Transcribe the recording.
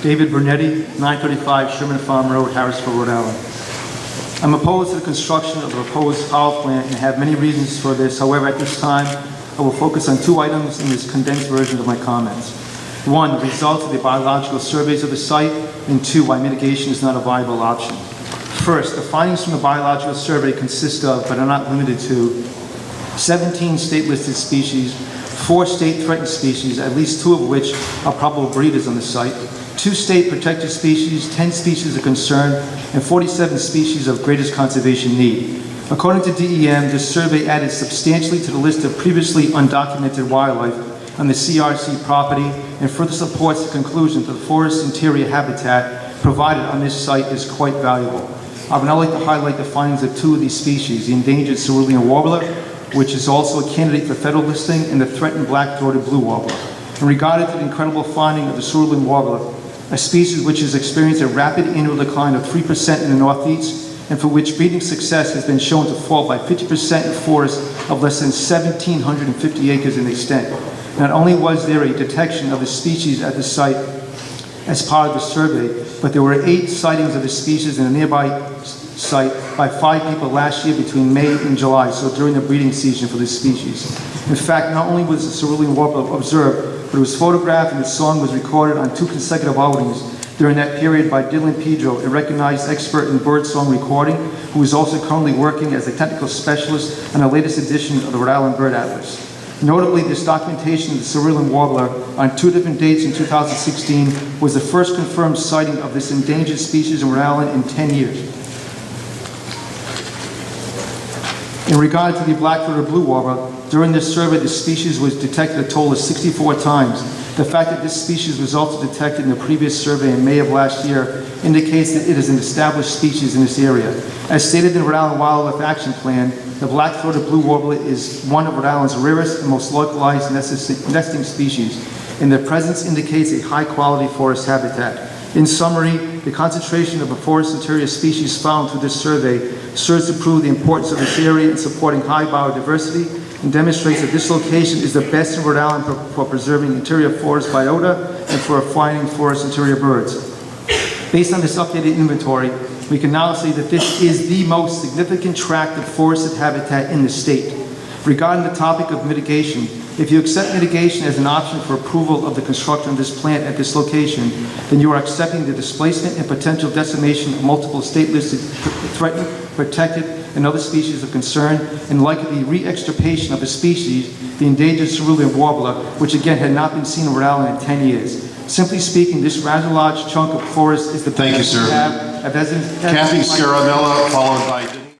David Brunetti, 935 Sherman Farm Road, Harrisville, Rhode Island. I'm opposed to the construction of the proposed power plant and have many reasons for this. However, at this time, I will focus on two items in this condensed version of my comments. One, the results of the biological surveys of the site, and two, why mitigation is not a viable option. First, the findings from the biological survey consist of, but are not limited to, 17 state-listed species, 4 state-threatened species, at least 2 of which are probable breeders on the site, 2 state-protected species, 10 species of concern, and 47 species of greatest conservation need. According to DEM, this survey added substantially to the list of previously undocumented wildlife on the CRC property and further supports the conclusion that the forest interior habitat provided on this site is quite valuable. I would now like to highlight the findings of 2 of these species, the endangered cerulean warbler, which is also a candidate for federal listing, and the threatened black-throated blue warbler. In regard to the incredible finding of the cerulean warbler, a species which has experienced a rapid annual decline of 3% in the Northeast, and for which breeding success has been shown to fall by 50% in forests of less than 1,750 acres in extent. Not only was there a detection of the species at the site as part of the survey, but there were 8 sightings of the species in a nearby site by 5 people last year between May and July, so during the breeding season for this species. In fact, not only was the cerulean warbler observed, but it was photographed and its song was recorded on 2 consecutive outings during that period by Dylan Pedro, a recognized expert in bird song recording, who is also currently working as a technical specialist on the latest edition of the Rhode Island Bird Atlas. Notably, this documentation of the cerulean warbler on 2 different dates in 2016 was the first confirmed sighting of this endangered species in Rhode Island in 10 years. In regard to the black-throated blue warbler, during this survey, the species was detected a total of 64 times. The fact that this species was also detected in the previous survey in May of last year indicates that it is an established species in this area. As stated in the Rhode Island Wildlife Action Plan, the black-throated blue warbler is one of Rhode Island's rarest and most localized nesting species, and their presence indicates a high-quality forest habitat. In summary, the concentration of a forest interior species found through this survey serves to prove the importance of this area in supporting high biodiversity and demonstrates that this location is the best in Rhode Island for preserving interior forest biota and for finding forest interior birds. Based on this updated inventory, we can now say that this is the most significant tract of forested habitat in the state. Regarding the topic of mitigation, if you accept mitigation as an option for approval of the construction of this plant at this location, then you are accepting the displacement and potential decimation of multiple state-listed threatened, protected, and other species of concern, and likely the re-extirpation of a species, the endangered cerulean warbler, which again had not been seen in Rhode Island in 10 years. Simply speaking, this rather large chunk of forest is the Thank you, sir. we have. Kathy Scaramella, followed by